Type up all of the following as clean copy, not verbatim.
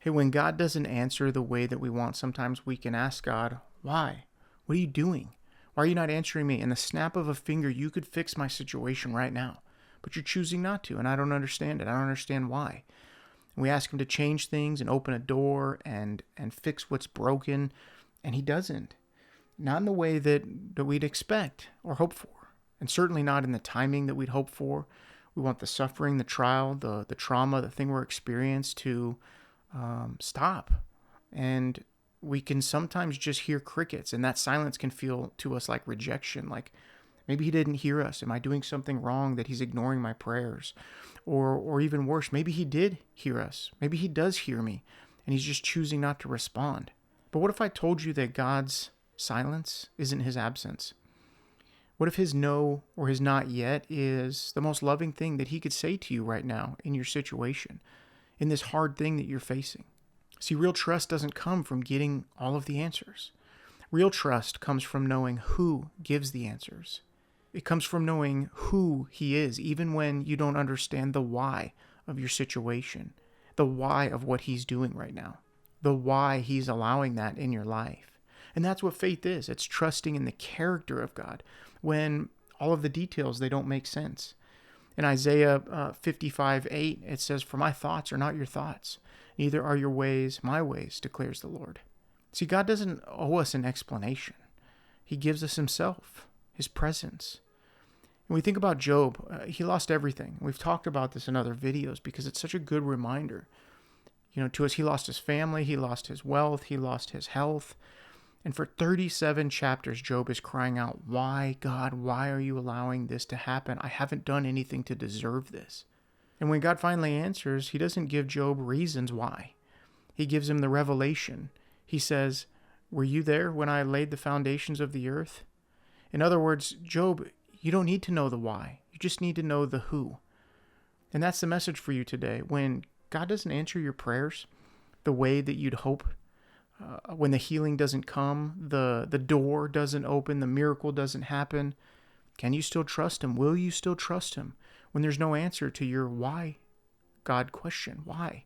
Hey, when God doesn't answer the way that we want, sometimes we can ask God, why? What are you doing? Why are you not answering me? In the snap of a finger, you could fix my situation right now, but you're choosing not to, and I don't understand it. I don't understand why. And we ask him to change things and open a door and fix what's broken, and he doesn't. Not in the way that we'd expect or hope for, and certainly not in the timing that we'd hope for. We want the suffering, the trial, the trauma, the thing we're experiencing to stop. And we can sometimes just hear crickets, and that silence can feel to us like rejection, like maybe he didn't hear us. Am I doing something wrong that he's ignoring my prayers? Or even worse, maybe he did hear us. Maybe he does hear me, and he's just choosing not to respond. But what if I told you that God's silence isn't his absence? What if his no or his not yet is the most loving thing that he could say to you right now in your situation, in this hard thing that you're facing? See, real trust doesn't come from getting all of the answers. Real trust comes from knowing who gives the answers. It comes from knowing who he is, even when you don't understand the why of your situation, the why of what he's doing right now, the why he's allowing that in your life. And that's what faith is. It's trusting in the character of God when all of the details, they don't make sense. In Isaiah 55:8, it says, "For my thoughts are not your thoughts, neither are your ways my ways, declares the Lord." See, God doesn't owe us an explanation. He gives us himself, his presence. When we think about Job, he lost everything. We've talked about this in other videos because it's such a good reminder. To us, he lost his family, he lost his wealth, he lost his health. And for 37 chapters, Job is crying out, "Why, God, why are you allowing this to happen? I haven't done anything to deserve this." And when God finally answers, he doesn't give Job reasons why. He gives him the revelation. He says, "Were you there when I laid the foundations of the earth?" In other words, Job, you don't need to know the why. You just need to know the who. And that's the message for you today. When God doesn't answer your prayers the way that you'd hope, when the healing doesn't come, the door doesn't open, the miracle doesn't happen, can you still trust him? Will you still trust him when there's no answer to your why God question? Why?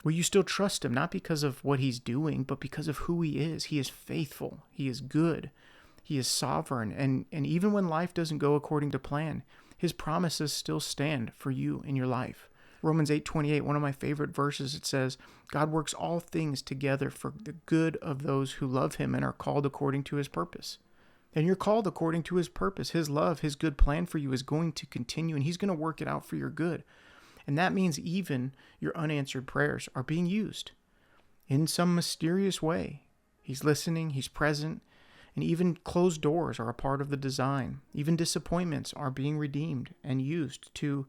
Will you still trust him, not because of what he's doing, but because of who he is? He is faithful. He is good. He is sovereign. And even when life doesn't go according to plan, his promises still stand for you in your life. Romans 8:28, one of my favorite verses, it says, "God works all things together for the good of those who love him and are called according to his purpose." And you're called according to his purpose. His love, his good plan for you is going to continue, and he's going to work it out for your good. And that means even your unanswered prayers are being used in some mysterious way. He's listening, he's present, and even closed doors are a part of the design. Even disappointments are being redeemed and used to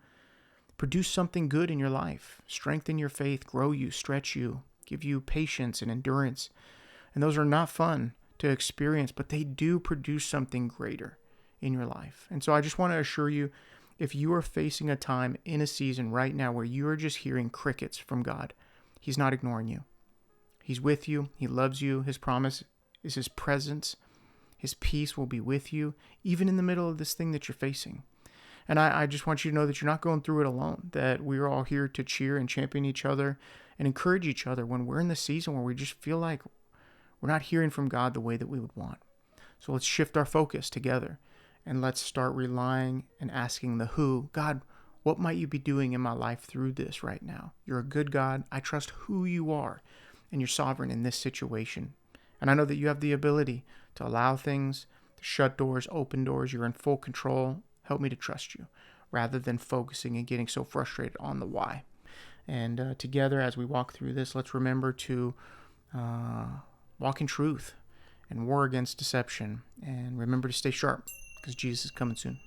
produce something good in your life, strengthen your faith, grow you, stretch you, give you patience and endurance. And those are not fun to experience, but they do produce something greater in your life. And so I just want to assure you, if you are facing a time in a season right now where you are just hearing crickets from God, he's not ignoring you. He's with you. He loves you. His promise is his presence. His peace will be with you, even in the middle of this thing that you're facing. And I just want you to know that you're not going through it alone, that we're all here to cheer and champion each other and encourage each other when we're in the season where we just feel like we're not hearing from God the way that we would want. So let's shift our focus together and let's start relying and asking the who. God, what might you be doing in my life through this right now? You're a good God. I trust who you are, and you're sovereign in this situation. And I know that you have the ability to allow things, to shut doors, open doors. You're in full control. Help me to trust you rather than focusing and getting so frustrated on the why. And together, as we walk through this, let's remember to walk in truth and war against deception. And remember to stay sharp because Jesus is coming soon.